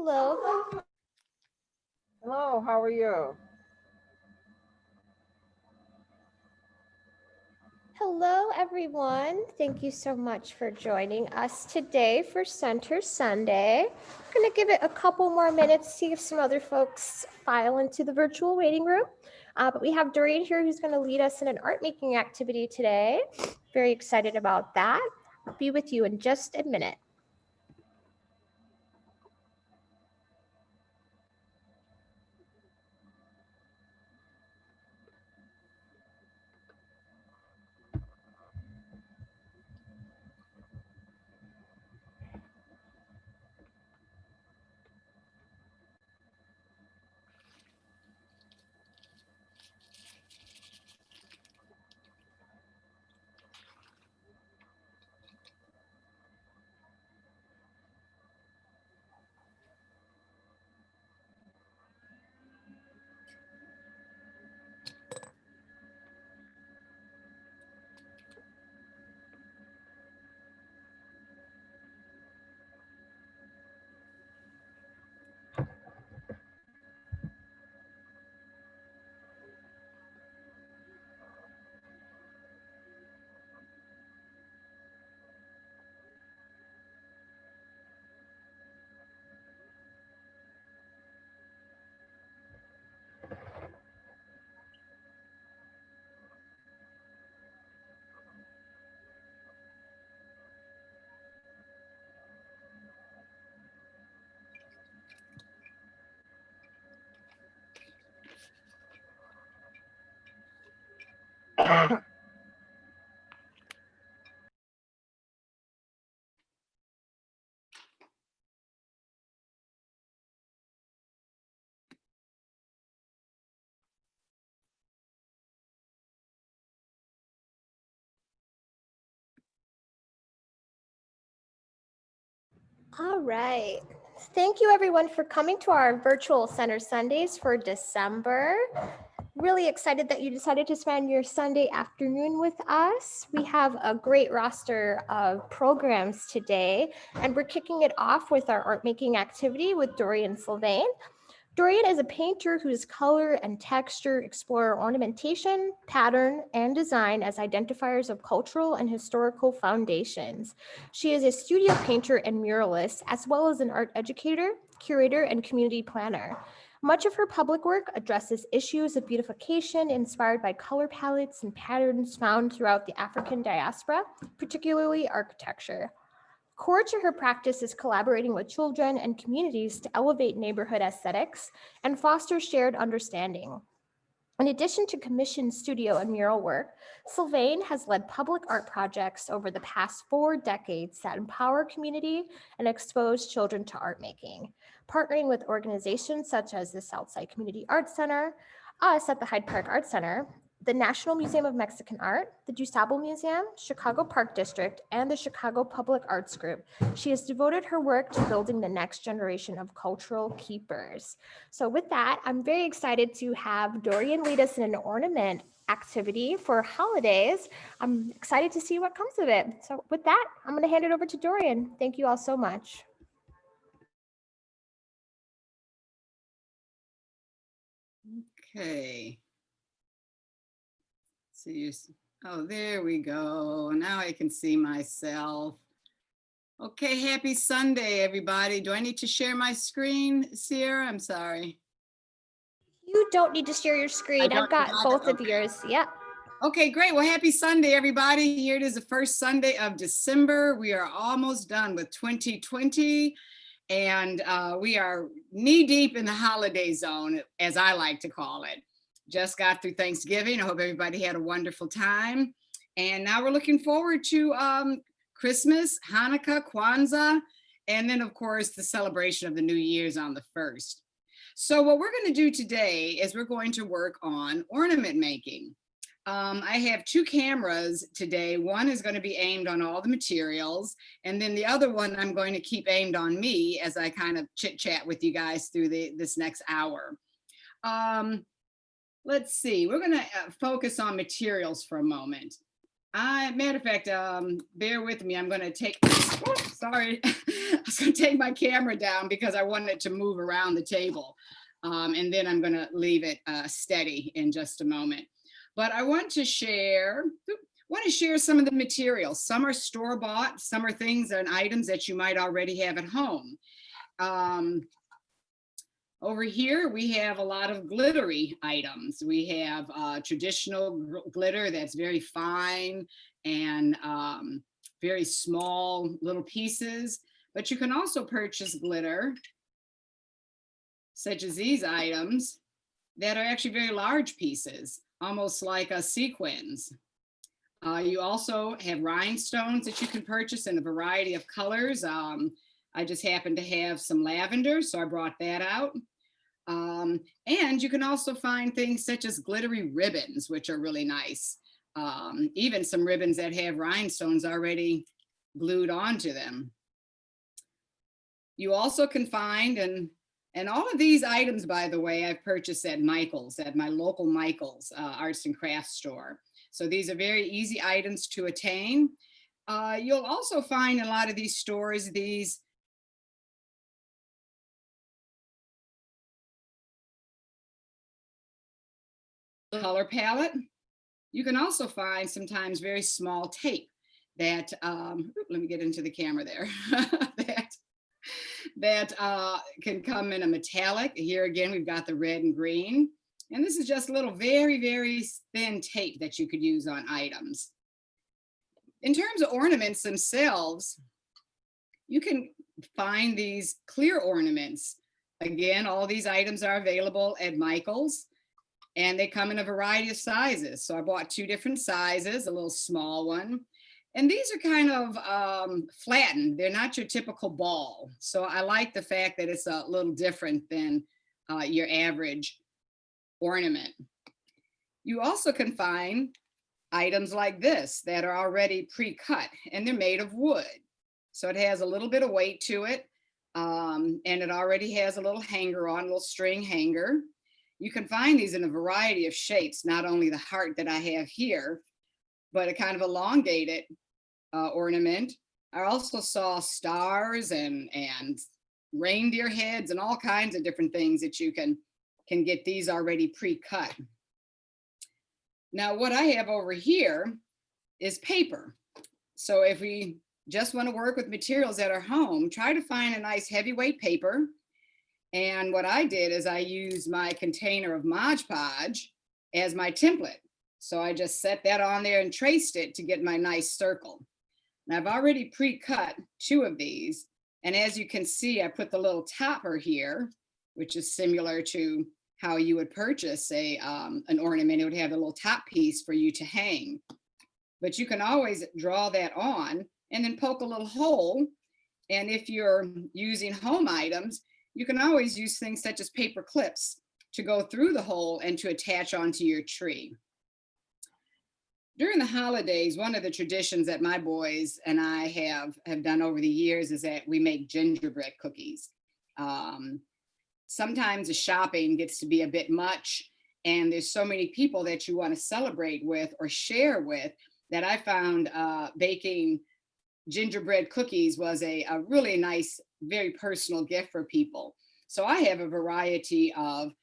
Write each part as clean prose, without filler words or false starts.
Hello. Hello, how are you? Hello, everyone. Thank you so much for joining us today for Center Sunday. I'm going to give it a couple more minutes, see if some other folks file into the virtual waiting room. But we have Dorian here who's going to lead us in an art making activity today. Very excited about that. I'll be with you in just a minute. All right. Thank you everyone for coming to our virtual Center Sundays for December. Really excited that you decided to spend your Sunday afternoon with us. We have a great roster of programs today, and we're kicking it off with our art making activity with Dorian Sylvain. Dorian is a painter whose color and texture explore ornamentation, pattern, and design as identifiers of cultural and historical foundations. She is a studio painter and muralist, as well as an art educator, curator, and community planner. Much of her public work addresses issues of beautification inspired by color palettes and patterns found throughout the African diaspora, particularly architecture. Core to her practice is collaborating with children and communities to elevate neighborhood aesthetics and foster shared understanding. In addition to commissioned studio and mural work, Sylvain has led public art projects over the past 4 decades that empower community and expose children to art making, partnering with organizations such as the Southside Community Arts Center, us at the Hyde Park Art Center, the National Museum of Mexican Art, the DuSable Museum, Chicago Park District, and the Chicago Public Arts Group. She has devoted her work to building the next generation of cultural keepers. So with that, I'm very excited to have Dorian lead us in an ornament activity for holidays. I'm excited to see what comes of it. So with that, I'm going to hand it over to Dorian. Thank you all so much. Okay. See, oh, there we go. Now I can see myself. Okay, happy Sunday, everybody. Do I need to share my screen, Sierra? I'm sorry. You don't need to share your screen. I've got both of yours. Yep. Okay, great. Well, happy Sunday, everybody. Here it is, the first Sunday of December. We are almost done with 2020. And we are knee deep in the holiday zone, as I like to call it. Just got through Thanksgiving. I hope everybody had a wonderful time. And now we're looking forward to Christmas, Hanukkah, Kwanzaa, and then of course the celebration of the New Year's on the 1st. So what we're going to do today is we're going to work on ornament making. I have 2 cameras today. One is going to be aimed on all the materials, and then the other one I'm going to keep aimed on me as I kind of chit chat with you guys through this next hour. Let's see, we're going to focus on materials for a moment. Matter of fact, bear with me. I'm going to take, sorry, I was going to take my camera down because I wanted it to move around the table. And then I'm going to leave it steady in just a moment. But I want to share some of the materials. Some are store-bought, some are things and items that you might already have at home. Over here, we have a lot of glittery items. We have traditional glitter that's very fine and very small little pieces, but you can also purchase glitter, such as these items, that are actually very large pieces, almost like a sequins. You also have rhinestones that you can purchase in a variety of colors. I just happen to have some lavender, so I brought that out. And you can also find things such as glittery ribbons, which are really nice. Even some ribbons that have rhinestones already glued onto them. You also can find, and all of these items, by the way, I've purchased at Michael's, at my local Michael's arts and crafts store. So these are very easy items to attain. You'll also find in a lot of these stores, these color palette. You can also find sometimes very small tape that, let me get into the camera there, that can come in a metallic. Here again, we've got the red and green. And this is just a little very, very thin tape that you could use on items. In terms of ornaments themselves, you can find these clear ornaments. Again, all these items are available at Michael's, and they come in a variety of sizes. So I bought 2 different sizes, a little small one. And these are kind of flattened. They're not your typical ball. So I like the fact that it's a little different than your average ornament. You also can find items like this that are already pre-cut, and they're made of wood. So it has a little bit of weight to it, and it already has a little hanger on, a little string hanger. You can find these in a variety of shapes, not only the heart that I have here, but a kind of elongated ornament. I also saw stars and reindeer heads and all kinds of different things that you can get these already pre-cut. Now, what I have over here is paper. So if we just want to work with materials at our home, try to find a nice heavyweight paper. And what I did is I used my container of Mod Podge as my template. So I just set that on there and traced it to get my nice circle. Now I've already pre-cut 2 of these. And as you can see, I put the little topper here, which is similar to how you would purchase an ornament. It would have a little top piece for you to hang. But you can always draw that on and then poke a little hole. And if you're using home items, you can always use things such as paper clips to go through the hole and to attach onto your tree. During the holidays, one of the traditions that my boys and I have done over the years is that we make gingerbread cookies. Sometimes the shopping gets to be a bit much, and there's so many people that you want to celebrate with or share with that I found baking gingerbread cookies was a really nice, very personal gift for people. So I have a variety of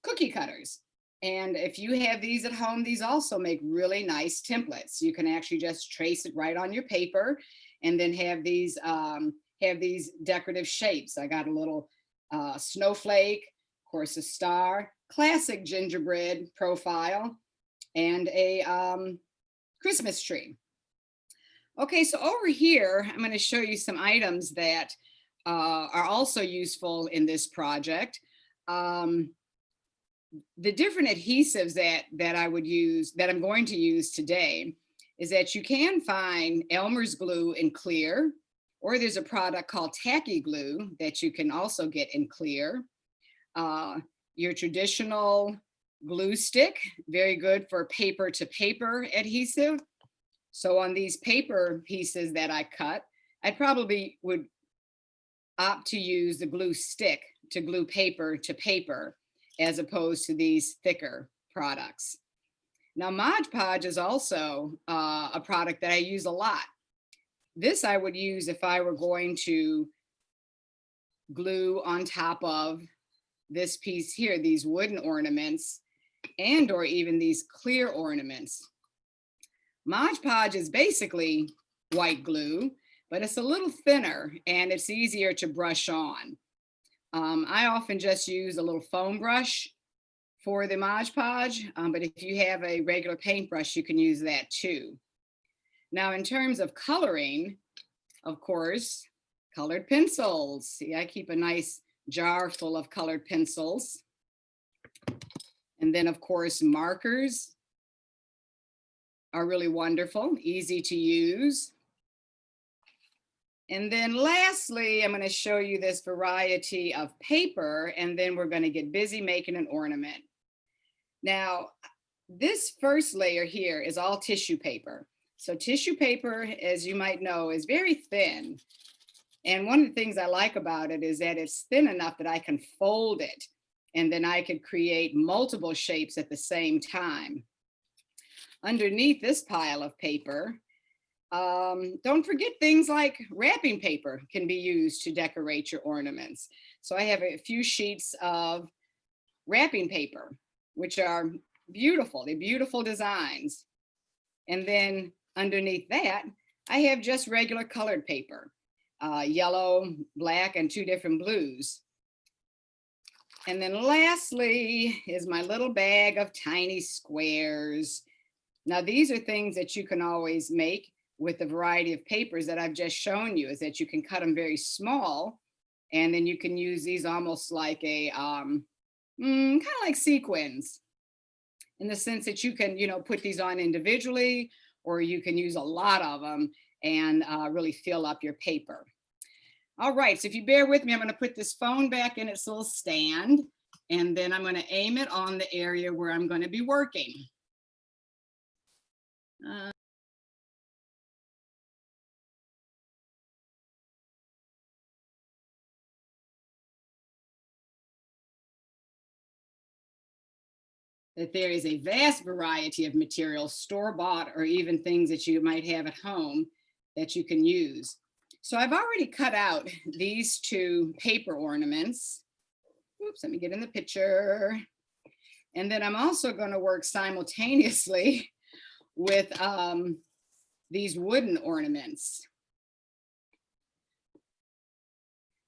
cookie cutters. And if you have these at home, these also make really nice templates. You can actually just trace it right on your paper and then have these decorative shapes. I got a little snowflake, of course, a star, classic gingerbread profile, and a Christmas tree. Okay, so over here, I'm going to show you some items that are also useful in this project. The different adhesives that I would use, that I'm going to use today, is that you can find Elmer's glue in clear, or there's a product called tacky glue that you can also get in clear. Your traditional glue stick, very good for paper to paper adhesive. So on these paper pieces that I cut, I probably would opt to use the glue stick to glue paper to paper, as opposed to these thicker products. Now, Mod Podge is also a product that I use a lot. This I would use if I were going to glue on top of this piece here, these wooden ornaments, and or even these clear ornaments. Mod Podge is basically white glue, but it's a little thinner and it's easier to brush on. I often just use a little foam brush for the Mod Podge, but if you have a regular paintbrush, you can use that too. Now, in terms of coloring, of course, colored pencils. See, I keep a nice jar full of colored pencils. And then, of course, markers are really wonderful, easy to use. And then lastly, I'm going to show you this variety of paper, and then we're going to get busy making an ornament. Now, this first layer here is all tissue paper. So tissue paper, as you might know, is very thin. And one of the things I like about it is that it's thin enough that I can fold it, and then I could create multiple shapes at the same time. Underneath this pile of paper, don't forget things like wrapping paper can be used to decorate your ornaments. So I have a few sheets of wrapping paper, which are beautiful. They're beautiful designs. And then underneath that, I have just regular colored paper, yellow, black, and 2 different blues. And then lastly is my little bag of tiny squares. Now, these are things that you can always make with the variety of papers that I've just shown you, is that you can cut them very small, and then you can use these almost like a, kind of like sequins, in the sense that you can, put these on individually, or you can use a lot of them and really fill up your paper. All right, so if you bear with me, I'm going to put this phone back in its little stand, and then I'm going to aim it on the area where I'm going to be working. That there is a vast variety of materials, store-bought, or even things that you might have at home that you can use. So I've already cut out these 2 paper ornaments. Oops, let me get in the picture. And then I'm also going to work simultaneously with these wooden ornaments.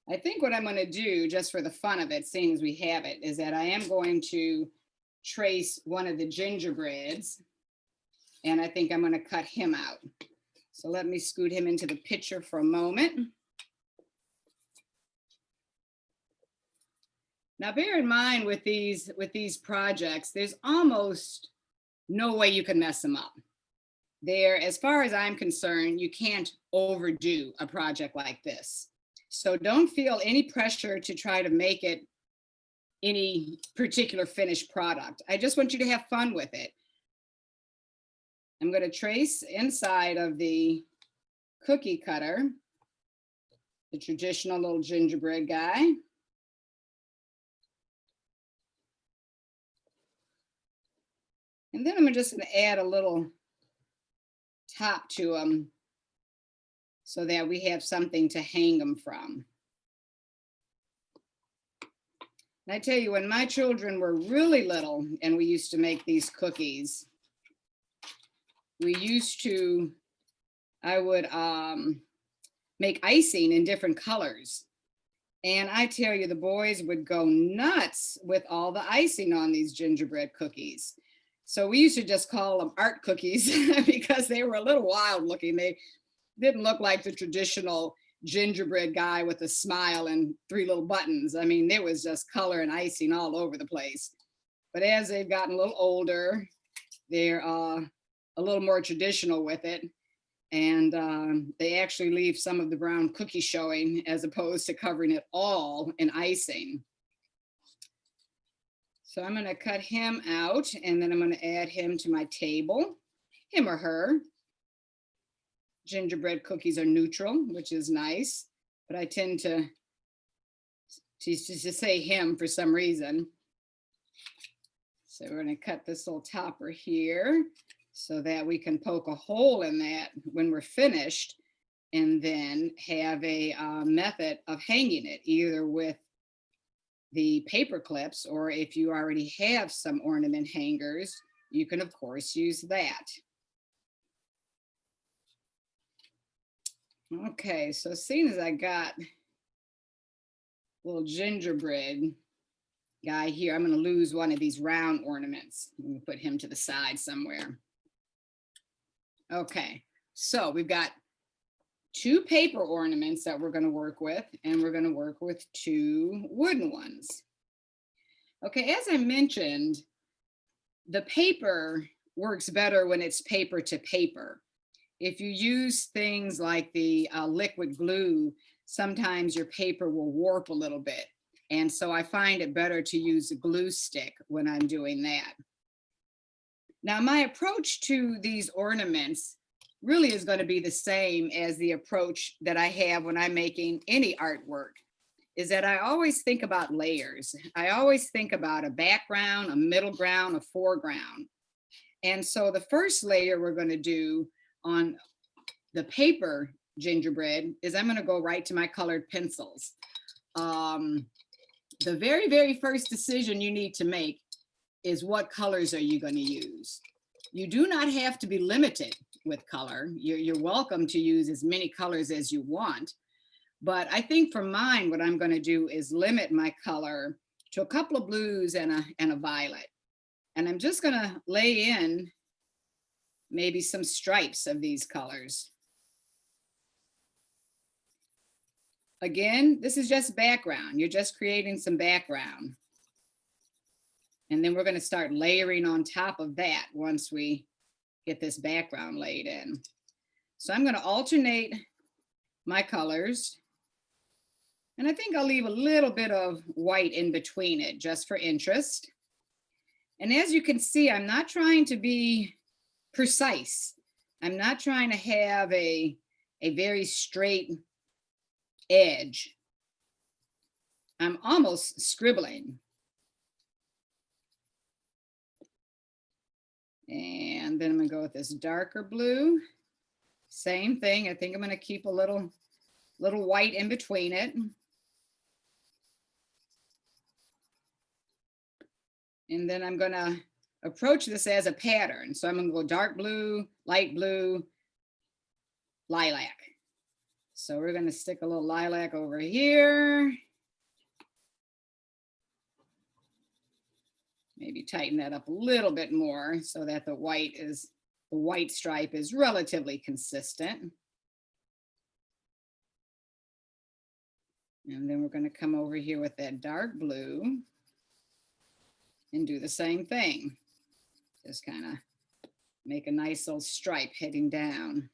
I think what I'm going to do, just for the fun of it, seeing as we have it, is that I am going to trace one of the gingerbreads, and I think I'm going to cut him out. So let me scoot him into the picture for a moment. Now, bear in mind with these projects, there's almost no way you can mess them up. As far as I'm concerned, you can't overdo a project like this. So don't feel any pressure to try to make it any particular finished product. I just want you to have fun with it. I'm going to trace inside of the cookie cutter, the traditional little gingerbread guy. And then I'm just going to add a little top to them so that we have something to hang them from. And I tell you, when my children were really little and we used to make these cookies, I would make icing in different colors. And I tell you, the boys would go nuts with all the icing on these gingerbread cookies. So we used to just call them art cookies because they were a little wild looking. They didn't look like the traditional gingerbread guy with a smile and 3 little buttons. I mean, there was just color and icing all over the place. But as they've gotten a little older, they're a little more traditional with it. And they actually leave some of the brown cookie showing as opposed to covering it all in icing. So I'm going to cut him out, and then I'm going to add him to my table, him or her. Gingerbread cookies are neutral, which is nice, but I tend to say him for some reason. So we're going to cut this little topper here so that we can poke a hole in that when we're finished, and then have a method of hanging it, either with the paper clips, or if you already have some ornament hangers, you can of course use that. Okay, so as soon as I got a little gingerbread guy here, I'm going to lose one of these round ornaments. I'm going to put him to the side somewhere. Okay, so we've got 2 paper ornaments that we're going to work with, and we're going to work with 2 wooden ones. Okay, as I mentioned, the paper works better when it's paper to paper. If you use things like the liquid glue, sometimes your paper will warp a little bit. And so I find it better to use a glue stick when I'm doing that. Now, my approach to these ornaments really is going to be the same as the approach that I have when I'm making any artwork, is that I always think about layers. I always think about a background, a middle ground, a foreground. And so the first layer we're going to do on the paper gingerbread is I'm going to go right to my colored pencils. The very, very first decision you need to make is what colors are you going to use. You do not have to be limited with color. You're welcome to use as many colors as you want. But I think for mine, what I'm going to do is limit my color to a couple of blues and a violet. And I'm just going to lay in maybe some stripes of these colors. Again, this is just background. You're just creating some background. And then we're going to start layering on top of that once we get this background laid in. So I'm going to alternate my colors. And I think I'll leave a little bit of white in between it just for interest. And as you can see, I'm not trying to be precise. I'm not trying to have a very straight edge. I'm almost scribbling. And then I'm going to go with this darker blue. Same thing. I think I'm going to keep a little white in between it. And then I'm going to approach this as a pattern. So I'm going to go dark blue, light blue, lilac. So we're going to stick a little lilac over here. Maybe tighten that up a little bit more so that the white stripe is relatively consistent. And then we're going to come over here with that dark blue and do the same thing. Just kind of make a nice little stripe heading down.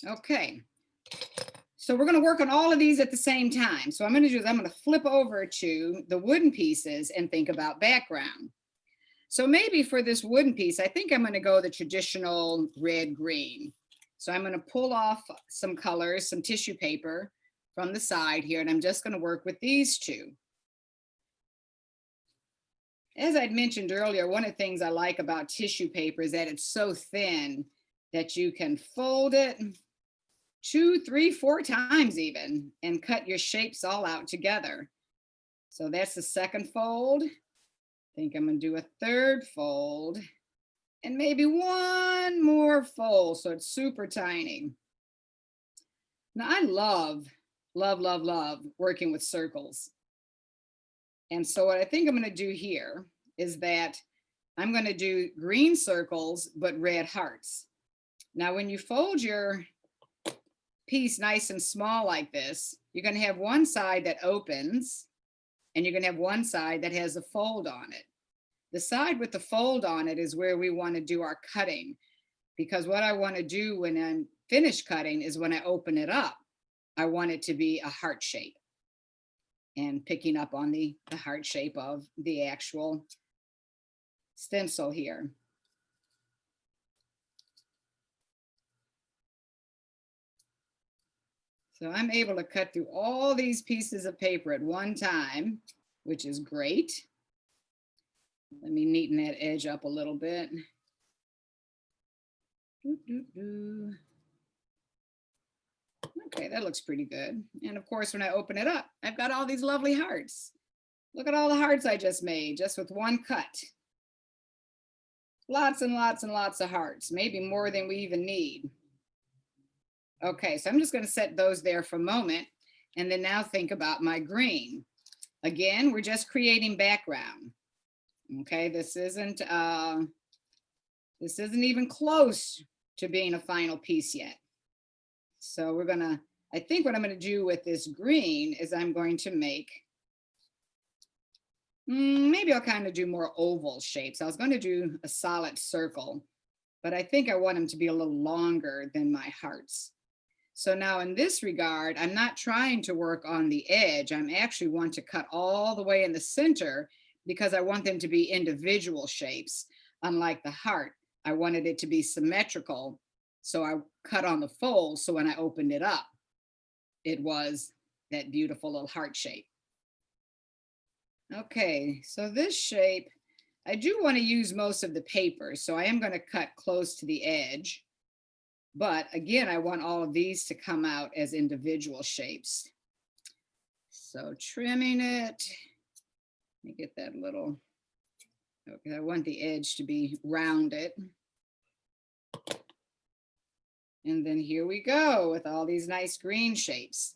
Okay. So we're going to work on all of these at the same time. So I'm going to flip over to the wooden pieces and think about background. So maybe for this wooden piece, I think I'm going to go the traditional red green. So I'm going to pull off some colors, some tissue paper from the side here, and I'm just going to work with these 2. As I'd mentioned earlier, one of the things I like about tissue paper is that it's so thin that you can fold it 2, 3, 4 times even and cut your shapes all out together. So that's the second fold. I think I'm going to do a third fold and maybe one more fold. So it's super tiny. Now I love working with circles. And so what I think I'm going to do here is that I'm going to do green circles, but red hearts. Now, when you fold your piece nice and small like this, you're going to have one side that opens and you're going to have one side that has a fold on it. The side with the fold on it is where we want to do our cutting, because what I want to do when I'm finished cutting is when I open it up, I want it to be a heart shape and picking up on the heart shape of the actual stencil here. So I'm able to cut through all these pieces of paper at one time, which is great. Let me neaten that edge up a little bit. Okay, that looks pretty good. And of course, when I open it up, I've got all these lovely hearts. Look at all the hearts I just made, just with one cut. Lots and lots and lots of hearts, maybe more than we even need. Okay, so I'm just going to set those there for a moment, and then now think about my green. Again, we're just creating background. Okay, this isn't even close to being a final piece yet. So we're gonna, I think what I'm gonna do with this green is I'm going to make, maybe I'll kind of do more oval shapes. I was going to do a solid circle, but I think I want them to be a little longer than my hearts. So now in this regard, I'm not trying to work on the edge. I'm actually want to cut all the way in the center because I want them to be individual shapes. Unlike the heart, I wanted it to be symmetrical. So I cut on the fold. So when I opened it up, it was that beautiful little heart shape. Okay, so this shape, I do want to use most of the paper. So I am going to cut close to the edge. But again, I want all of these to come out as individual shapes. So trimming it, let me get that little, okay, I want the edge to be rounded. And then here we go with all these nice green shapes.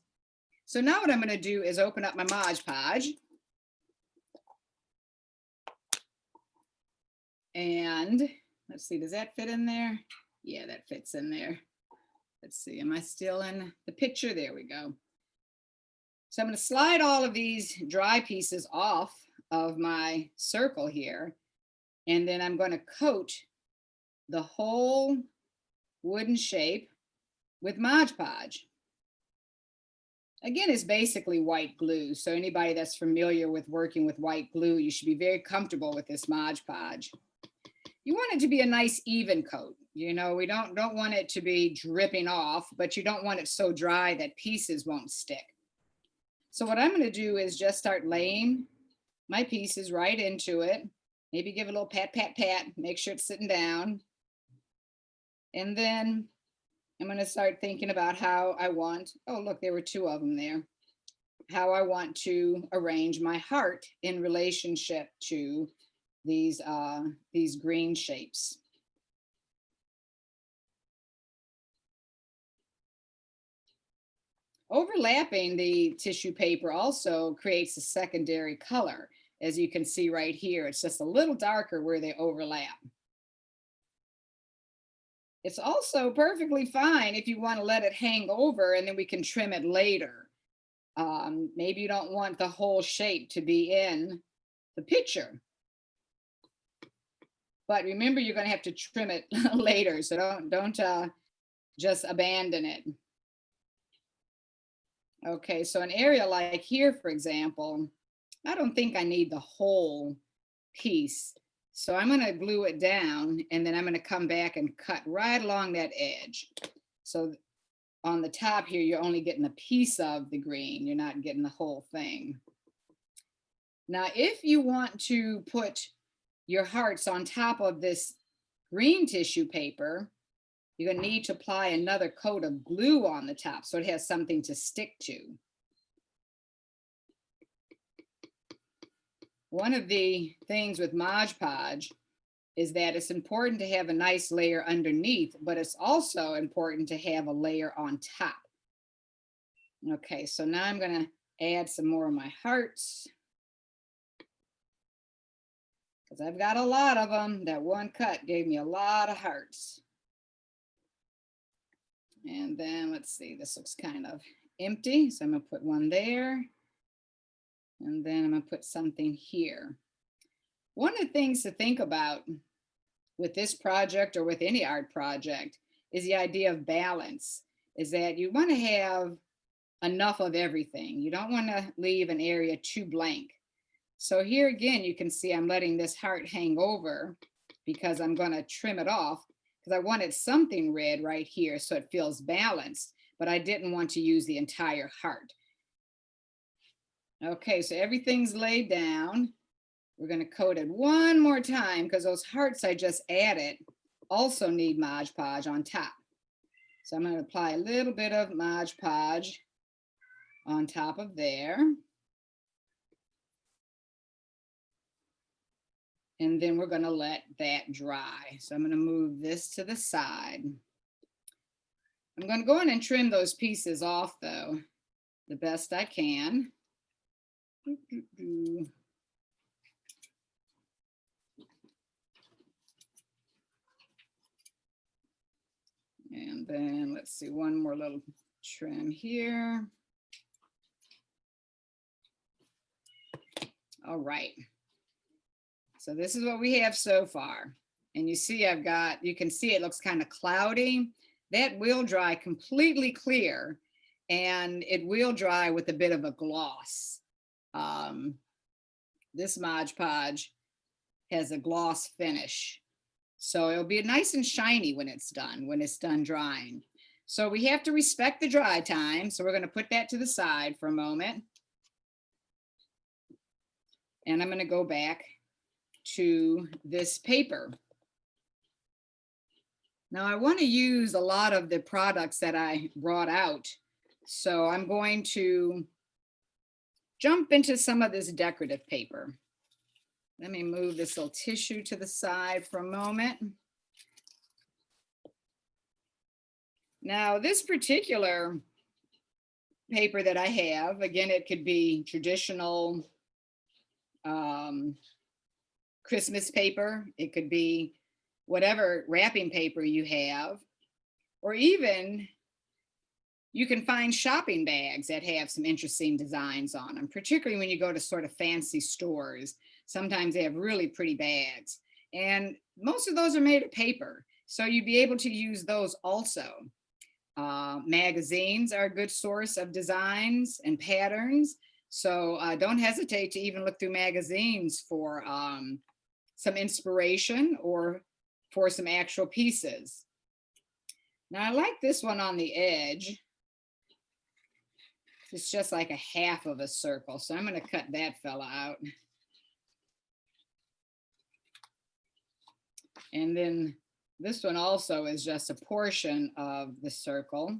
So now what I'm going to do is open up my Mod Podge. And let's see, does that fit in there? Yeah, that fits in there. Let's see, am I still in the picture? There we go. So I'm going to slide all of these dry pieces off of my circle here. And then I'm going to coat the whole wooden shape with Mod Podge. Again, it's basically white glue. So anybody that's familiar with working with white glue, you should be very comfortable with this Mod Podge. You want it to be a nice even coat. You know, we don't want it to be dripping off, but you don't want it so dry that pieces won't stick. So what I'm going to do is just start laying my pieces right into it. Maybe give it a little pat, pat, pat, make sure it's sitting down. And then I'm going to start thinking about how I want, oh, look, there were two of them there. How I want to arrange my heart in relationship to these green shapes. Overlapping the tissue paper also creates a secondary color. As you can see right here, it's just a little darker where they overlap. It's also perfectly fine if you want to let it hang over and then we can trim it later. Maybe you don't want the whole shape to be in the picture. But remember, you're going to have to trim it later, so don't just abandon it. Okay, so an area like here, for example, I don't think I need the whole piece. So I'm going to glue it down, and then I'm going to come back and cut right along that edge. So on the top here, you're only getting a piece of the green. You're not getting the whole thing. Now, if you want to put your hearts on top of this green tissue paper, you're going to need to apply another coat of glue on the top so it has something to stick to. One of the things with Mod Podge is that it's important to have a nice layer underneath, but it's also important to have a layer on top. Okay, so now I'm going to add some more of my hearts, because I've got a lot of them. That one cut gave me a lot of hearts. And then let's see, this looks kind of empty. So I'm going to put one there. And then I'm going to put something here. One of the things to think about with this project or with any art project is the idea of balance, is that you want to have enough of everything. You don't want to leave an area too blank. So here again, you can see I'm letting this heart hang over because I'm going to trim it off because I wanted something red right here so it feels balanced. but I didn't want to use the entire heart. Okay, so everything's laid down. We're going to coat it one more time because those hearts I just added also need Mod Podge on top. So I'm going to apply a little bit of Mod Podge on top of there. And then we're going to let that dry. So I'm going to move this to the side. I'm going to go in and trim those pieces off though, the best I can. And then let's see, one more little trim here. All right. So this is what we have so far. And you see you can see it looks kind of cloudy. That will dry completely clear, and it will dry with a bit of a gloss. This Mod Podge has a gloss finish. So it'll be nice and shiny when it's done drying. So we have to respect the dry time. So we're going to put that to the side for a moment. And I'm going to go back to this paper. Now I want to use a lot of the products that I brought out. So I'm going to jump into some of this decorative paper. Let me move this little tissue to the side for a moment. Now this particular paper that I have, again, it could be traditional Christmas paper. It could be whatever wrapping paper you have, or even you can find shopping bags that have some interesting designs on them, particularly when you go to sort of fancy stores. Sometimes they have really pretty bags, and most of those are made of paper. So you'd be able to use those also. Magazines are a good source of designs and patterns. So don't hesitate to even look through magazines for some inspiration or for some actual pieces. Now I like this one on the edge. It's just like a half of a circle. So I'm going to cut that fella out. And then this one also is just a portion of the circle.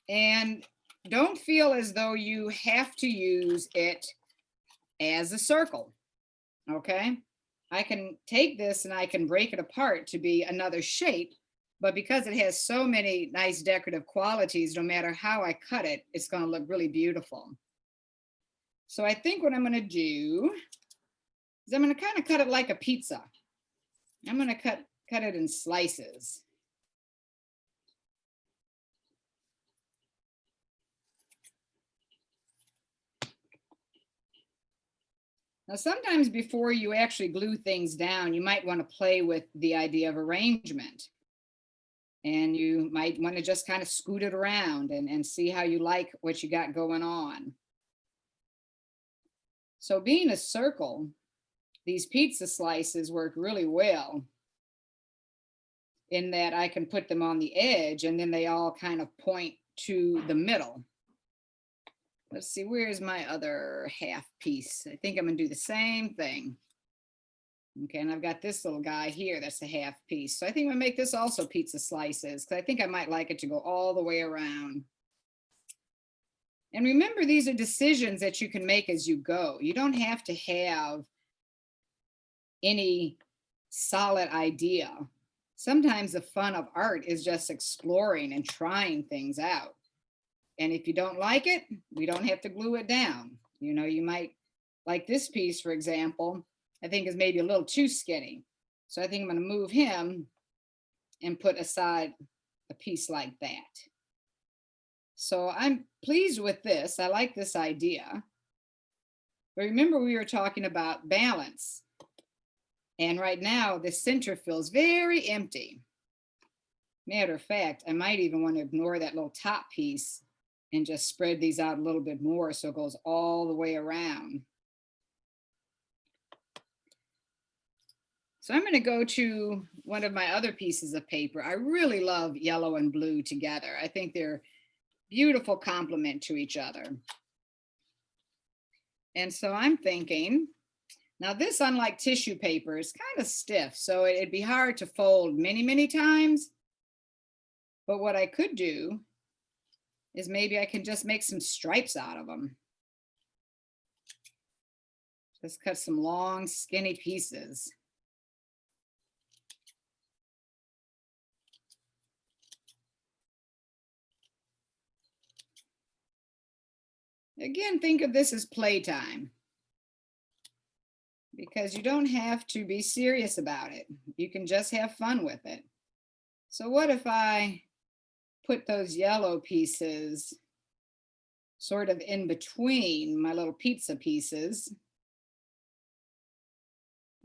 And don't feel as though you have to use it as a circle. Okay? I can take this and I can break it apart to be another shape, but because it has so many nice decorative qualities, no matter how I cut it, it's going to look really beautiful. So I think what I'm going to do is I'm going to kind of cut it like a pizza. I'm going to cut it in slices. Now, sometimes before you actually glue things down, you might want to play with the idea of arrangement. And you might want to just kind of scoot it around and see how you like what you got going on. So being a circle, these pizza slices work really well in that I can put them on the edge and then they all kind of point to the middle. Let's see, where's my other half piece? I think I'm gonna do the same thing. Okay, and I've got this little guy here that's a half piece. So I think I'm gonna make this also pizza slices because I think I might like it to go all the way around. And remember, these are decisions that you can make as you go. You don't have to have any solid idea. Sometimes the fun of art is just exploring and trying things out. And if you don't like it, we don't have to glue it down. You know, you might like this piece, for example, I think is maybe a little too skinny. So I think I'm going to move him and put aside a piece like that. So I'm pleased with this. I like this idea. But remember, we were talking about balance. And right now, the center feels very empty. Matter of fact, I might even want to ignore that little top piece and just spread these out a little bit more so it goes all the way around. So I'm going to go to one of my other pieces of paper. I really love yellow and blue together. I think they're beautiful complement to each other. And so I'm thinking, now this, unlike tissue paper, is kind of stiff, so it'd be hard to fold many, many times. But what I could do is maybe I can just make some stripes out of them. Just cut some long, skinny pieces. Again, think of this as playtime, because you don't have to be serious about it. You can just have fun with it. So what if I put those yellow pieces sort of in between my little pizza pieces,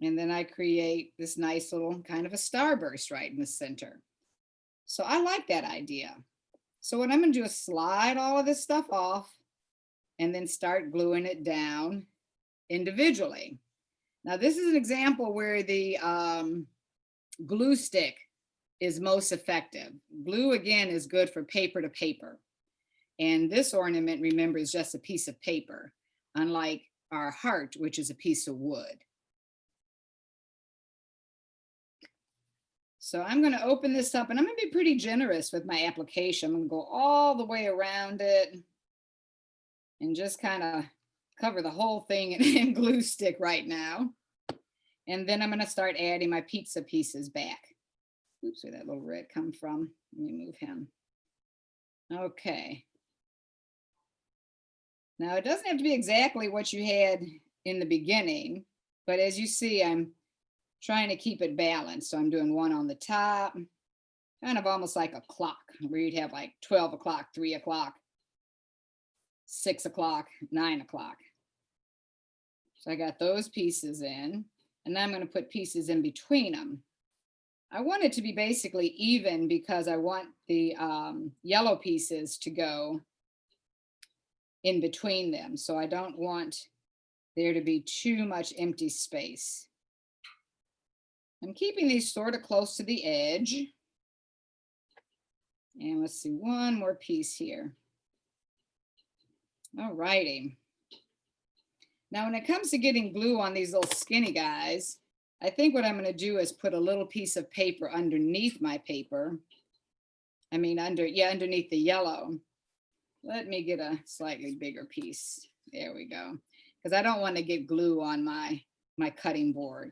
and then I create this nice little kind of a starburst right in the center. So I like that idea. So what I'm going to do is slide all of this stuff off and then start gluing it down individually. Now this is an example where the glue stick is most effective. Glue, again, is good for paper to paper. And this ornament, remember, is just a piece of paper, unlike our heart, which is a piece of wood. So I'm going to open this up, and I'm going to be pretty generous with my application. I'm going to go all the way around it and just kind of cover the whole thing in glue stick right now. And then I'm going to start adding my pizza pieces back. Oops, where that little red come from? Let me move him. Okay. Now it doesn't have to be exactly what you had in the beginning, but as you see, I'm trying to keep it balanced. So I'm doing one on the top, kind of almost like a clock, where you'd have like 12 o'clock, 3 o'clock, 6 o'clock, 9 o'clock. So I got those pieces in, and then I'm going to put pieces in between them. I want it to be basically even because I want the yellow pieces to go in between them. So I don't want there to be too much empty space. I'm keeping these sort of close to the edge. And let's see, one more piece here. All righty. Now, when it comes to getting glue on these little skinny guys, I think what I'm going to do is put a little piece of paper underneath my paper. I mean, underneath the yellow. Let me get a slightly bigger piece. There we go. Because I don't want to get glue on my cutting board.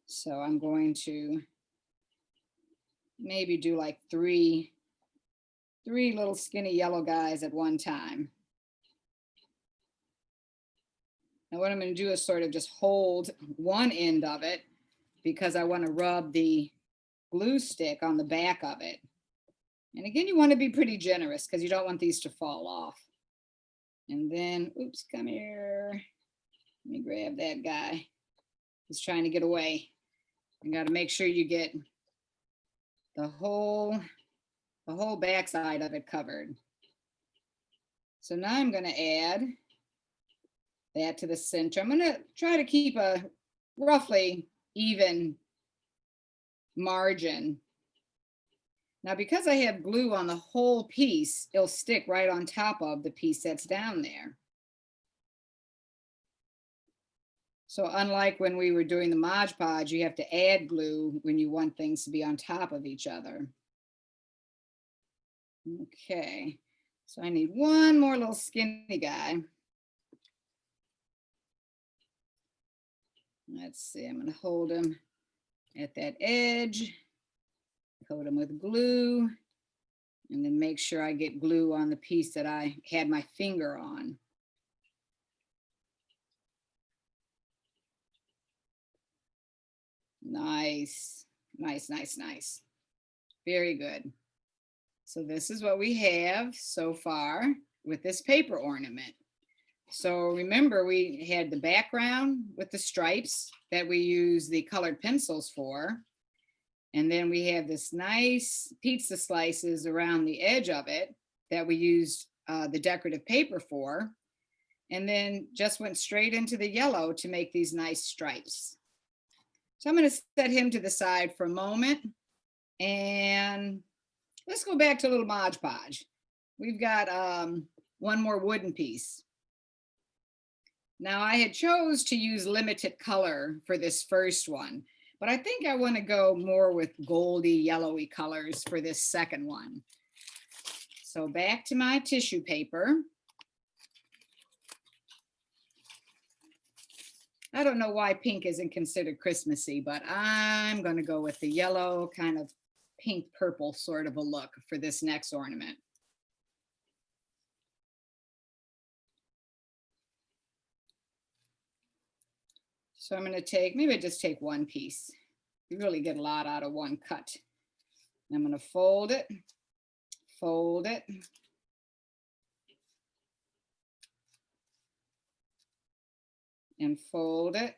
So I'm going to maybe do like three little skinny yellow guys at one time. Now what I'm going to do is sort of just hold one end of it because I want to rub the glue stick on the back of it. And again, you want to be pretty generous because you don't want these to fall off. And then, oops, come here. Let me grab that guy. He's trying to get away. You got to make sure you get the whole backside of it covered. So now I'm going to add that to the center. I'm going to try to keep a roughly even margin. Now, because I have glue on the whole piece, it'll stick right on top of the piece that's down there. So unlike when we were doing the Mod Podge, you have to add glue when you want things to be on top of each other. Okay, so I need one more little skinny guy. Let's see, I'm going to hold him at that edge, coat him with glue, and then make sure I get glue on the piece that I had my finger on. Nice, nice, nice, nice. Very good. So this is what we have so far with this paper ornament. So remember, we had the background with the stripes that we use the colored pencils for. And then we have this nice pizza slices around the edge of it that we used the decorative paper for. And then just went straight into the yellow to make these nice stripes. So I'm going to set him to the side for a moment. And let's go back to a little Mod Podge. We've got one more wooden piece. Now I had chose to use limited color for this first one, but I think I want to go more with goldy, yellowy colors for this second one. So back to my tissue paper. I don't know why pink isn't considered Christmassy, but I'm going to go with the yellow, kind of pink purple sort of a look for this next ornament. So I'm going to take, maybe I just take one piece. You really get a lot out of one cut. I'm going to fold it, and fold it.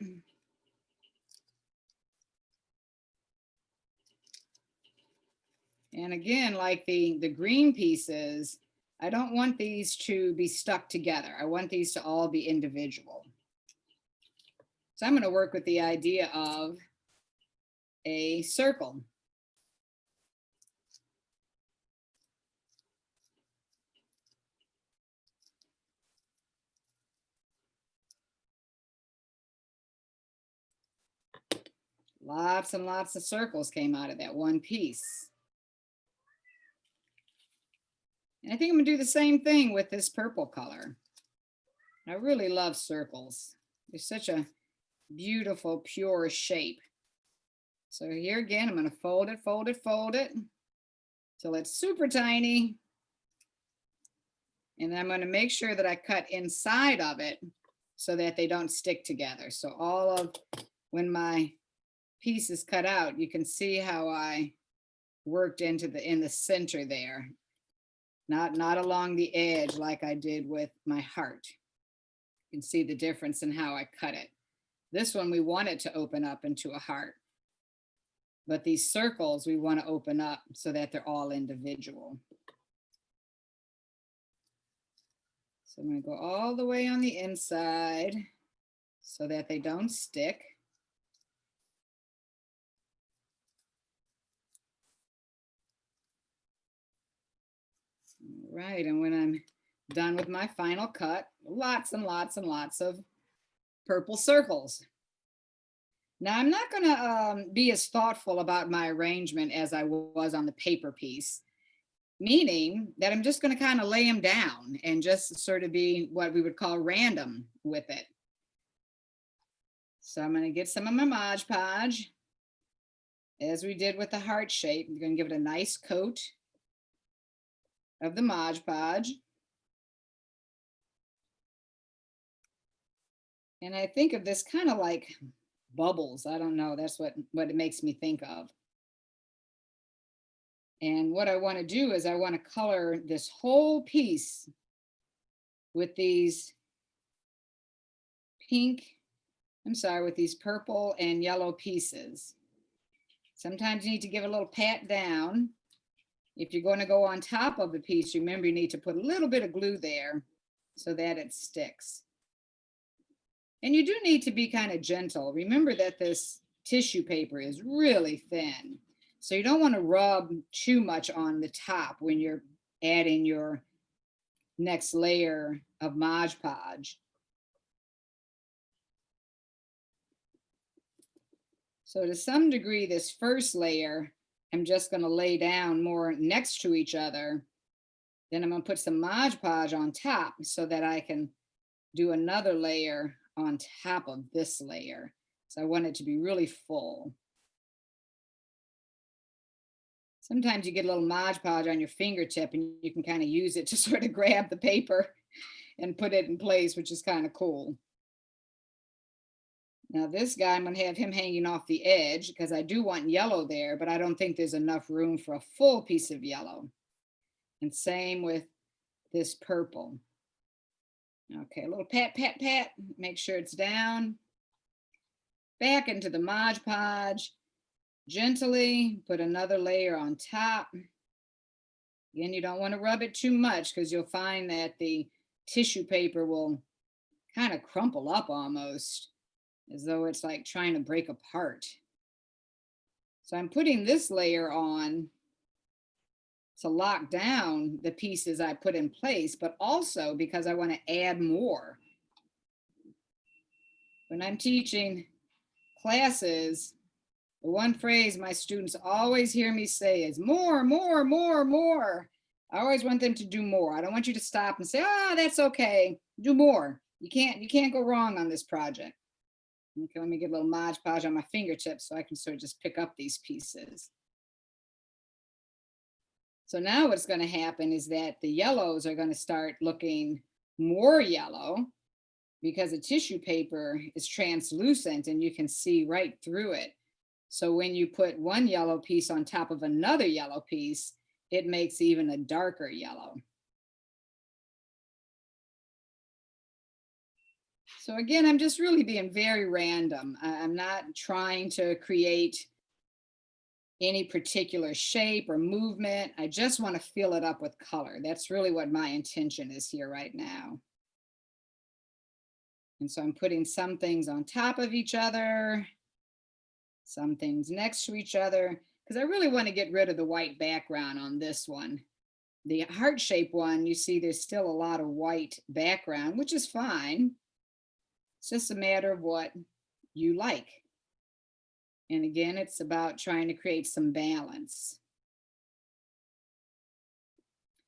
And again, like the green pieces, I don't want these to be stuck together. I want these to all be individual. So I'm going to work with the idea of a circle. Lots and lots of circles came out of that one piece. And I think I'm going to do the same thing with this purple color. I really love circles. They're such a beautiful, pure shape. So here again, I'm going to fold it till it's super tiny. And I'm going to make sure that I cut inside of it so that they don't stick together. So all of, when my piece is cut out, you can see how I worked in the center there. Not along the edge like I did with my heart. You can see the difference in how I cut it. This one, we want it to open up into a heart. But these circles, we want to open up so that they're all individual. So I'm going to go all the way on the inside so that they don't stick. All right, and when I'm done with my final cut, lots and lots and lots of purple circles. Now I'm not going to be as thoughtful about my arrangement as I was on the paper piece, meaning that I'm just going to kind of lay them down and just sort of be what we would call random with it. So I'm going to get some of my Mod Podge, as we did with the heart shape. I'm going to give it a nice coat of the Mod Podge. And I think of this kind of like bubbles. I don't know, that's what it makes me think of. And what I want to do is I want to color this whole piece with these with these purple and yellow pieces. Sometimes you need to give a little pat down. If you're going to go on top of the piece, remember you need to put a little bit of glue there so that it sticks. And you do need to be kind of gentle. Remember that this tissue paper is really thin. So you don't want to rub too much on the top when you're adding your next layer of Mod Podge. So to some degree, this first layer, I'm just going to lay down more next to each other. Then I'm going to put some Mod Podge on top so that I can do another layer on top of this layer. So I want it to be really full. Sometimes you get a little Mod Podge on your fingertip and you can kind of use it to sort of grab the paper and put it in place, which is kind of cool. Now this guy, I'm going to have him hanging off the edge because I do want yellow there, but I don't think there's enough room for a full piece of yellow. And same with this purple. Okay, a little pat, pat, pat, make sure it's down. Back into the Mod Podge. Gently put another layer on top. Again, you don't want to rub it too much because you'll find that the tissue paper will kind of crumple up almost, as though it's like trying to break apart. So I'm putting this layer on to lock down the pieces I put in place, but also because I want to add more. When I'm teaching classes, the one phrase my students always hear me say is more, more, more, more. I always want them to do more. I don't want you to stop and say, "Ah, that's okay. Do more. You can't go wrong on this project." Okay, let me get a little Mod Podge on my fingertips so I can sort of just pick up these pieces. So now what's going to happen is that the yellows are going to start looking more yellow because the tissue paper is translucent and you can see right through it. So when you put one yellow piece on top of another yellow piece, it makes even a darker yellow. So again, I'm just really being very random. I'm not trying to create any particular shape or movement. I just want to fill it up with color. That's really what my intention is here right now. And so I'm putting some things on top of each other, some things next to each other, because I really want to get rid of the white background on this one. The heart shape one, you see there's still a lot of white background, which is fine. It's just a matter of what you like. And again, it's about trying to create some balance.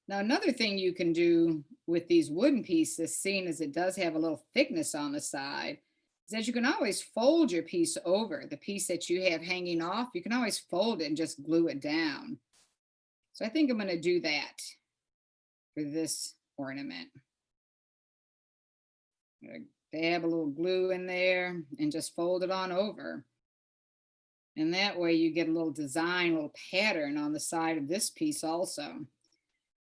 Now, another thing you can do with these wooden pieces, seeing as it does have a little thickness on the side, is that you can always fold your piece over. The piece that you have hanging off, you can always fold it and just glue it down. So I think I'm going to do that for this ornament. Dab a little glue in there and just fold it on over. And that way you get a little design, a little pattern on the side of this piece also.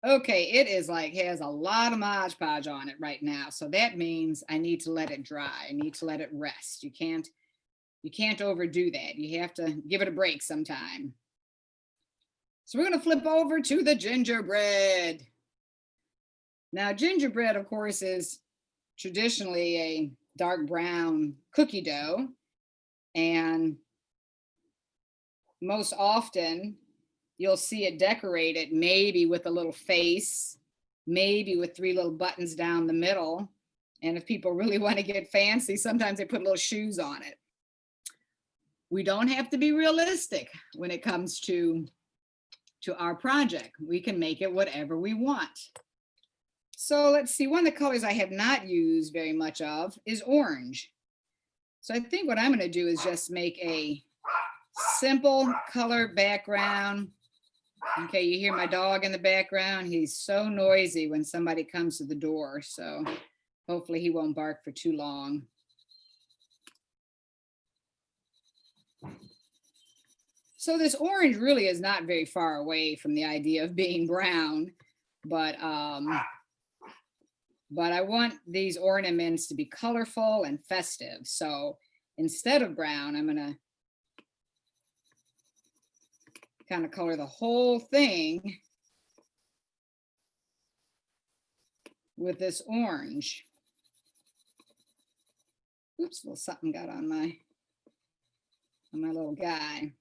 Okay, it is like has a lot of Mod Podge on it right now. So that means I need to let it dry. I need to let it rest. You can't overdo that. You have to give it a break sometime. So we're going to flip over to the gingerbread. Now, gingerbread, of course, is traditionally a dark brown cookie dough. And most often, you'll see it decorated maybe with a little face, maybe with 3 little buttons down the middle. And if people really want to get fancy, sometimes they put little shoes on it. We don't have to be realistic when it comes to our project. We can make it whatever we want. So let's see, one of the colors I have not used very much of is orange. So I think what I'm going to do is just make a simple color background. Okay, you hear my dog in the background. He's so noisy when somebody comes to the door. So hopefully he won't bark for too long. So this orange really is not very far away from the idea of being brown, but I want these ornaments to be colorful and festive. So instead of brown, I'm going to kind of color the whole thing with this orange. Oops, a little something got on my little guy.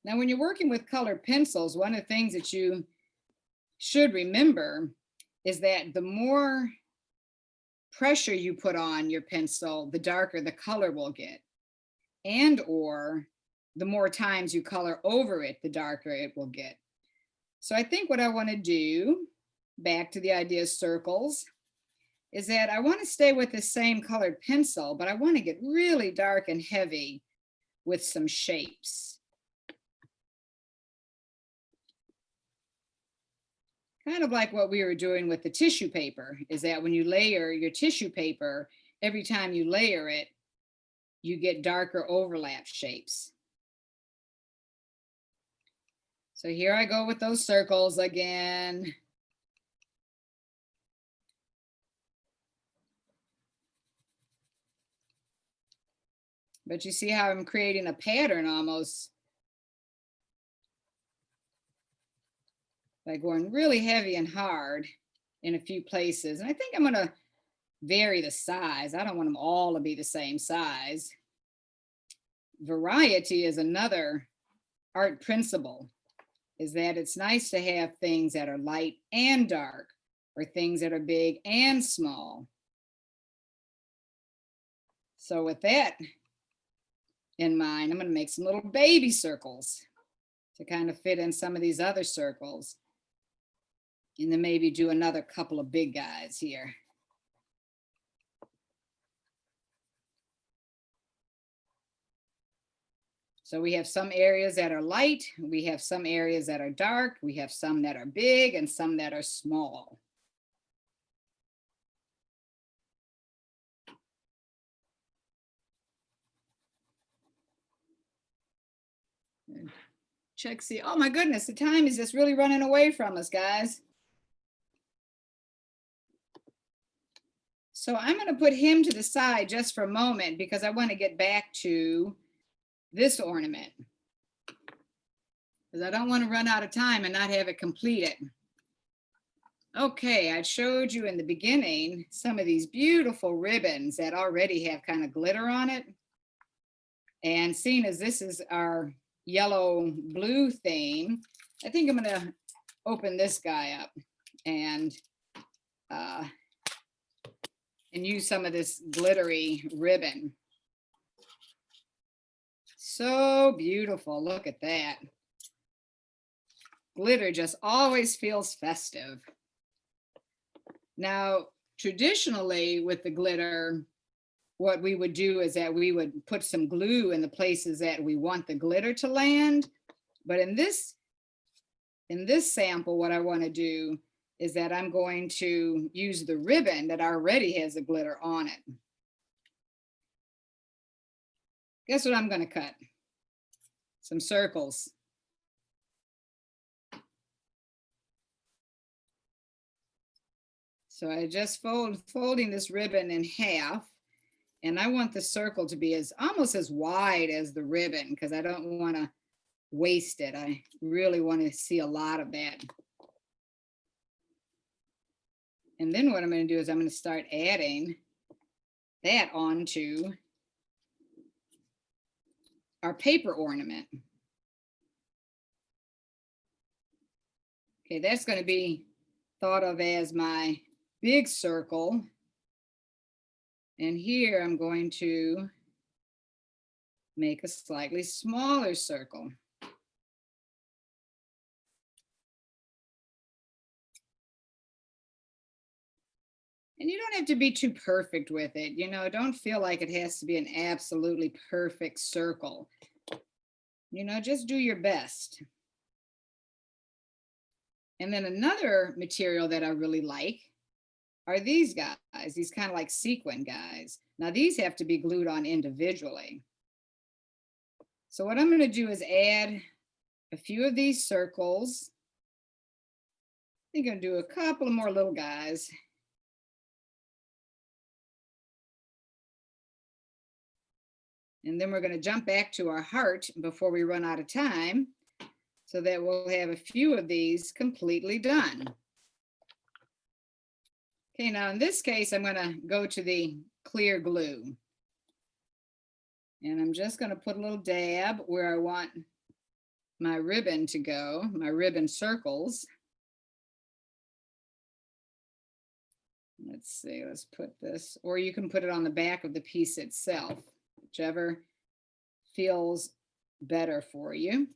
Now, when you're working with colored pencils, one of the things that you should remember is that the more pressure you put on your pencil, the darker the color will get. And or the more times you color over it, the darker it will get. So I think what I want to do, back to the idea of circles, is that I want to stay with the same colored pencil, but I want to get really dark and heavy with some shapes. Kind of like what we were doing with the tissue paper, is that when you layer your tissue paper, every time you layer it, you get darker overlap shapes. So here I go with those circles again. But you see how I'm creating a pattern almost, by going really heavy and hard in a few places. And I think I'm going to vary the size. I don't want them all to be the same size. variety is another art principle, is that it's nice to have things that are light and dark, or things that are big and small. So with that in mind, I'm going to make some little baby circles to kind of fit in some of these other circles. And then maybe do another couple of big guys here. So we have some areas that are light, we have some areas that are dark, we have some that are big and some that are small. Check, see, oh my goodness, the time is just really running away from us, guys. So I'm going to put him to the side just for a moment because I want to get back to this ornament, because I don't want to run out of time and not have it completed. Okay, I showed you in the beginning some of these beautiful ribbons that already have kind of glitter on it. And seeing as this is our yellow blue theme, I think I'm going to open this guy up and use some of this glittery ribbon. So beautiful, look at that. Glitter just always feels festive. Now, traditionally with the glitter, what we would do is that we would put some glue in the places that we want the glitter to land. But in this sample, what I want to do is that I'm going to use the ribbon that already has the glitter on it. Guess what I'm going to cut? Some circles. So I just folding this ribbon in half, and I want the circle to be almost as wide as the ribbon because I don't want to waste it. I really want to see a lot of that. And then what I'm going to do is I'm going to start adding that onto our paper ornament. Okay, that's going to be thought of as my big circle. And here I'm going to make a slightly smaller circle. And you don't have to be too perfect with it. You know, don't feel like it has to be an absolutely perfect circle. You know, just do your best. And then another material that I really like are these guys, these kind of like sequin guys. Now these have to be glued on individually. So what I'm going to do is add a few of these circles. I think I'm going to do a couple of more little guys. And then we're going to jump back to our heart before we run out of time, so that we'll have a few of these completely done. Okay, now in this case, I'm going to go to the clear glue. And I'm just going to put a little dab where I want my ribbon to go, my ribbon circles. Let's see, let's put this, or you can put it on the back of the piece itself, whichever feels better for you.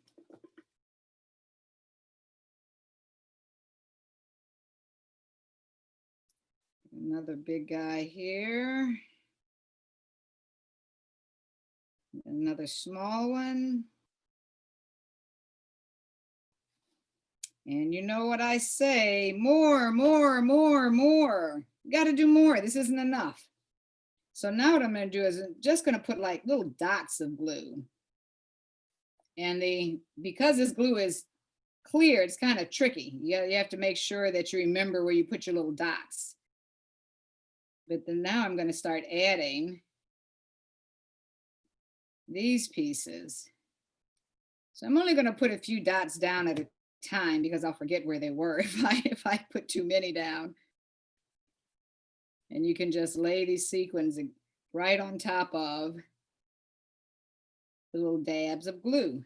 Another big guy here. Another small one. And you know what I say, more, more, more, more. You got to do more. This isn't enough. So now what I'm going to do is I'm just going to put like little dots of glue. And because this glue is clear, it's kind of tricky. You have to make sure that you remember where you put your little dots. But then now I'm going to start adding these pieces. So I'm only going to put a few dots down at a time because I'll forget where they were if I put too many down. And you can just lay these sequins right on top of little dabs of glue.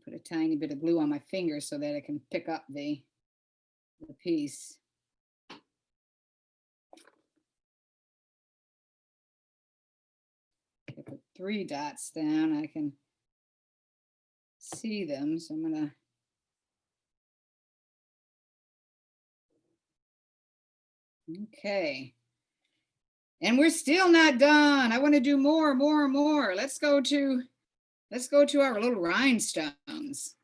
Put a tiny bit of glue on my finger so that I can pick up the piece. I put 3 dots down. I can see them, so I'm gonna okay. And we're still not done. I want to do more. Let's go to our little rhinestones.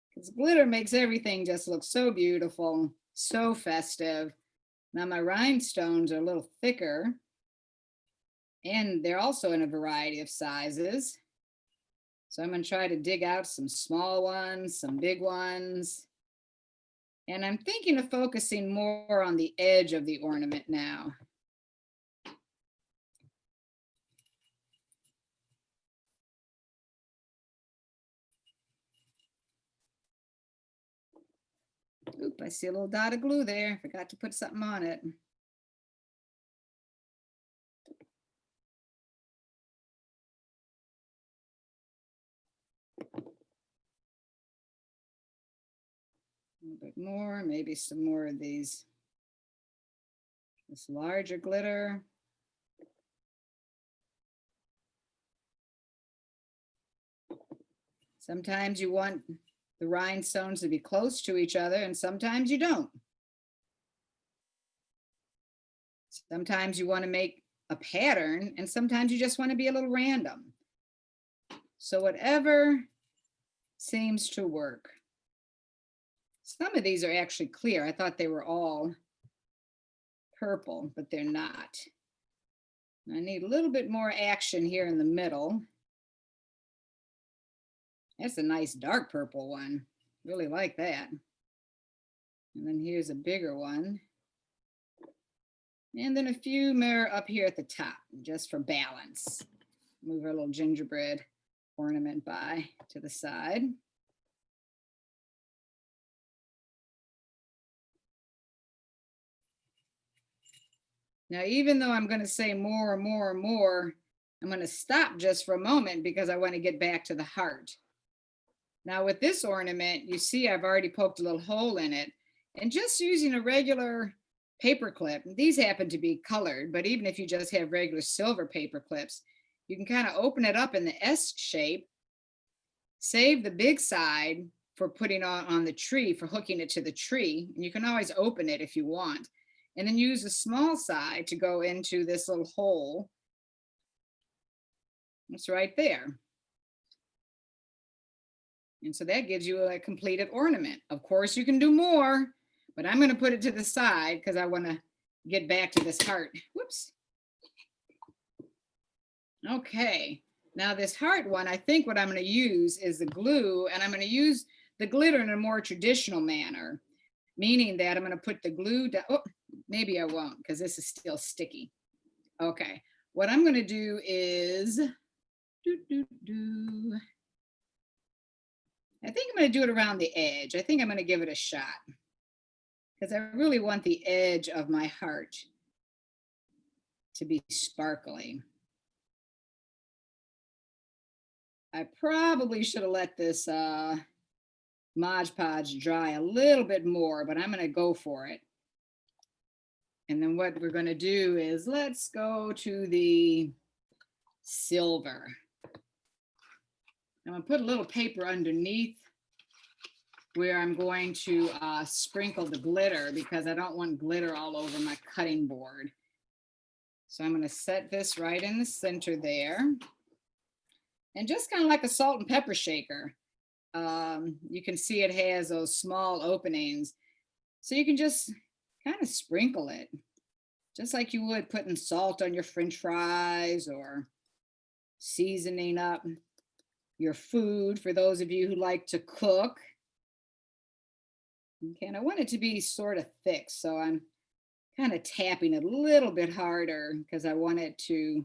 Because glitter makes everything just look so beautiful, so festive. Now my rhinestones are a little thicker, and they're also in a variety of sizes. So I'm going to try to dig out some small ones, some big ones. And I'm thinking of focusing more on the edge of the ornament now. Oop, I see a little dot of glue there. Forgot to put something on it. A little bit more, maybe some more of this larger glitter. Sometimes you want the rhinestones to be close to each other, and sometimes you don't. Sometimes you want to make a pattern, and sometimes you just want to be a little random. So whatever seems to work. Some of these are actually clear. I thought they were all purple, but they're not. I need a little bit more action here in the middle. That's a nice dark purple one. Really like that. And then here's a bigger one. And then a few more up here at the top, just for balance. Move our little gingerbread ornament by to the side. Now, even though I'm going to say more, I'm going to stop just for a moment because I want to get back to the heart. Now with this ornament, you see I've already poked a little hole in it, and just using a regular paper clip, these happen to be colored, but even if you just have regular silver paper clips, you can kind of open it up in the S shape, save the big side for putting on the tree, for hooking it to the tree, and you can always open it if you want, and then use the small side to go into this little hole. It's right there. And so that gives you a completed ornament. Of course, you can do more, but I'm going to put it to the side because I want to get back to this heart. Whoops. Okay, now this heart one, I think what I'm going to use is the glue, and I'm going to use the glitter in a more traditional manner, meaning that I'm going to put the glue down. Oh, maybe I won't because this is still sticky. Okay, what I'm going to do is I think I'm going to do it around the edge. I think I'm going to give it a shot because I really want the edge of my heart to be sparkly. I probably should have let this Mod Podge dry a little bit more, but I'm going to go for it. And then what we're going to do is let's go to the silver. I'm going to put a little paper underneath where I'm going to sprinkle the glitter because I don't want glitter all over my cutting board. So I'm going to set this right in the center there. And just kind of like a salt and pepper shaker. You can see it has those small openings. So you can just kind of sprinkle it. Just like you would putting salt on your French fries or seasoning up your food for those of you who like to cook. Okay, and I want it to be sort of thick, so I'm kind of tapping it a little bit harder because I want it to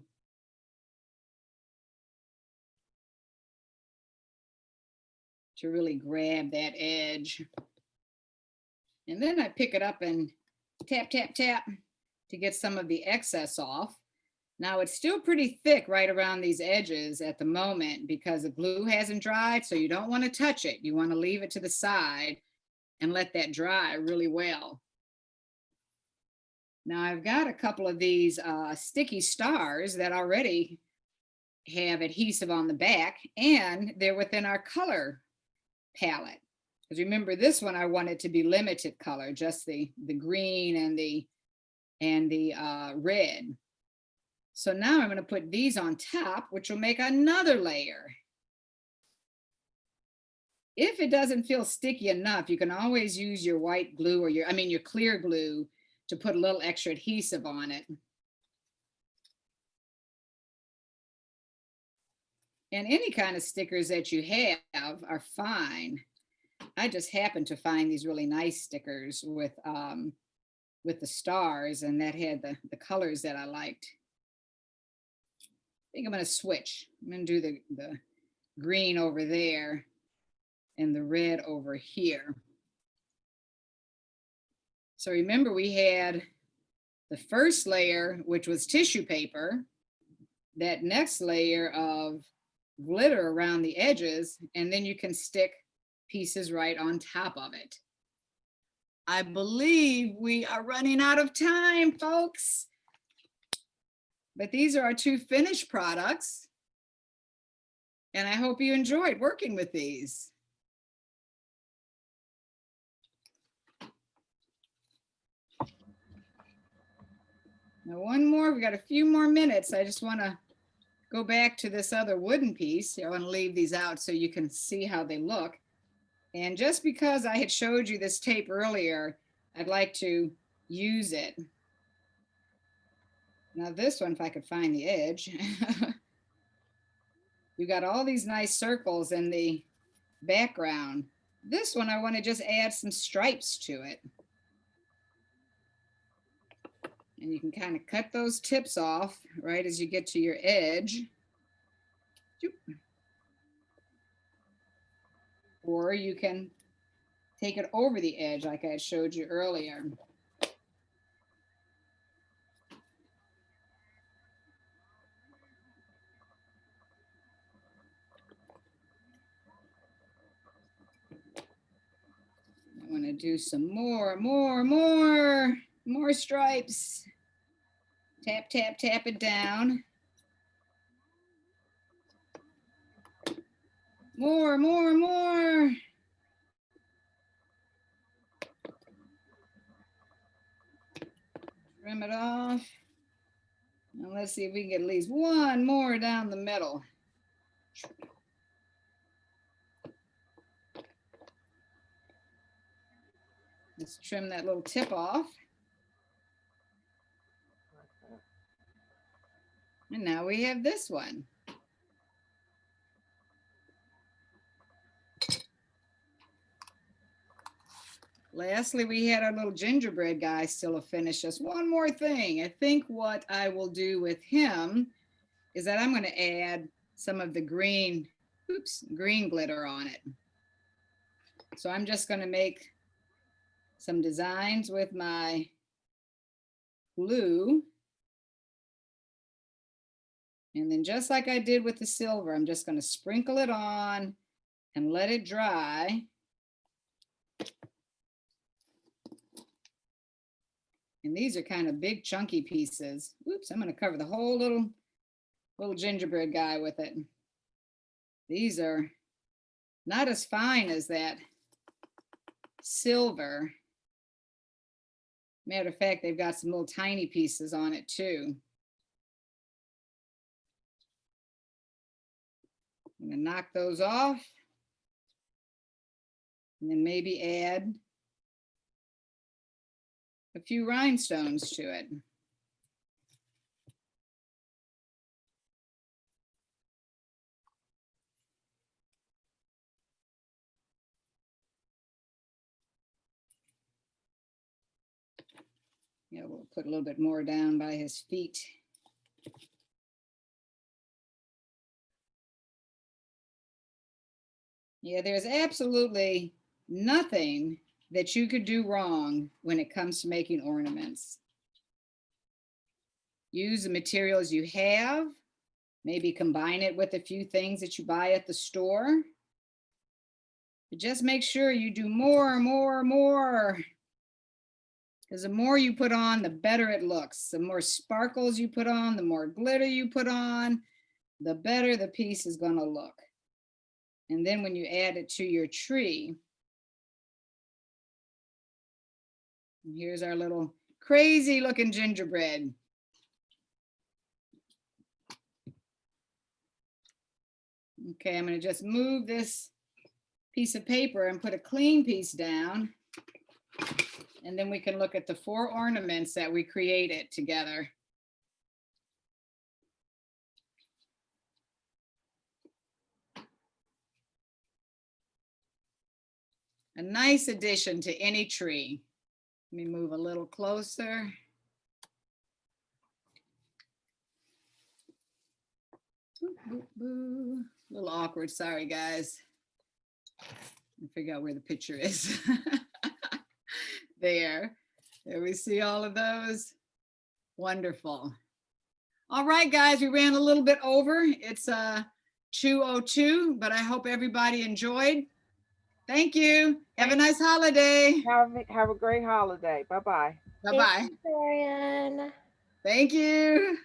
really grab that edge. And then I pick it up and tap, tap, tap to get some of the excess off. Now it's still pretty thick right around these edges at the moment because the glue hasn't dried, so you don't want to touch it. You want to leave it to the side and let that dry really well. Now I've got a couple of these sticky stars that already have adhesive on the back, and they're within our color palette. Because remember, this one I want it to be limited color, just the green and the red. So now I'm going to put these on top, which will make another layer. If it doesn't feel sticky enough, you can always use your white glue or your clear glue to put a little extra adhesive on it. And any kind of stickers that you have are fine. I just happened to find these really nice stickers with the stars, and that had the colors that I liked. I think I'm going to switch. I'm going to do the green over there and the red over here. So remember, we had the first layer, which was tissue paper, that next layer of glitter around the edges, and then you can stick pieces right on top of it. I believe we are running out of time, folks. But these are our two finished products, and I hope you enjoyed working with these. Now one more, we got a few more minutes. I just want to go back to this other wooden piece. I want to leave these out so you can see how they look. And just because I had showed you this tape earlier, I'd like to use it. Now this one, if I could find the edge, you got all these nice circles in the background. This one, I want to just add some stripes to it. And you can kind of cut those tips off right as you get to your edge. Or you can take it over the edge like I showed you earlier. I want to do some more stripes. Tap, tap, tap it down. More. Trim it off. Now let's see if we can get at least one more down the middle. Let's trim that little tip off. And now we have this one. Lastly, we had our little gingerbread guy still to finish us. One more thing. I think what I will do with him is that I'm going to add some of the green glitter on it. So I'm just going to make some designs with my glue. And then just like I did with the silver, I'm just going to sprinkle it on and let it dry. And these are kind of big chunky pieces. Oops, I'm going to cover the whole little gingerbread guy with it. These are not as fine as that silver. Matter of fact, they've got some little tiny pieces on it too. I'm going to knock those off and then maybe add a few rhinestones to it. Yeah, we'll put a little bit more down by his feet. Yeah, there's absolutely nothing that you could do wrong when it comes to making ornaments. use the materials you have. Maybe combine it with a few things that you buy at the store. But just make sure you do more. Because the more you put on, the better it looks. The more sparkles you put on, the more glitter you put on, the better the piece is going to look. And then when you add it to your tree, here's our little crazy looking gingerbread. Okay, I'm going to just move this piece of paper and put a clean piece down. And then we can look at the 4 ornaments that we created together. A nice addition to any tree. Let me move a little closer. A little awkward, sorry guys. Figure out where the picture is. There we see all of those. Wonderful. All right, guys, we ran a little bit over. It's 2:02, but I hope everybody enjoyed. Thank you. Have a nice holiday. Have a great holiday. Bye-bye. Bye-bye. Thank you, Dorian. Thank you.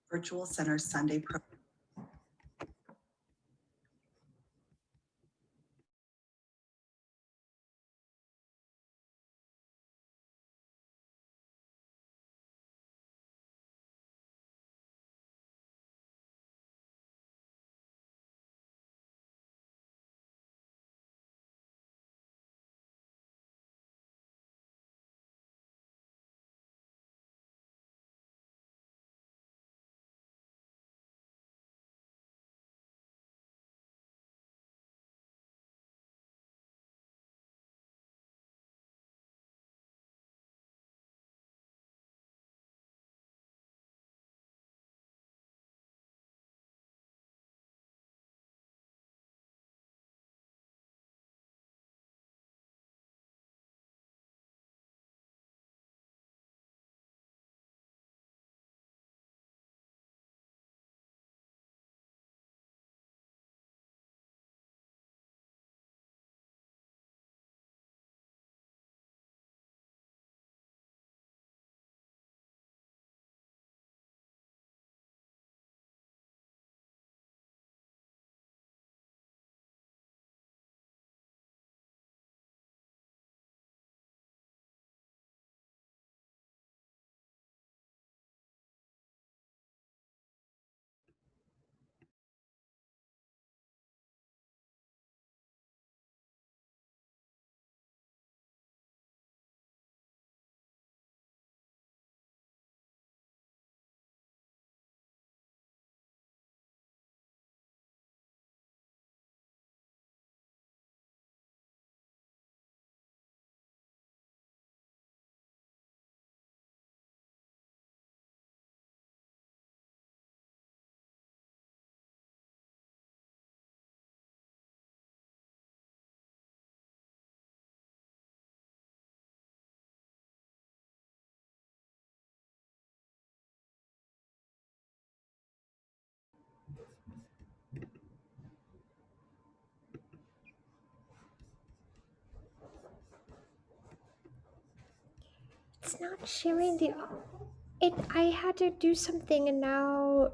Virtual Center Sunday program. It's not sharing the. I had to do something and now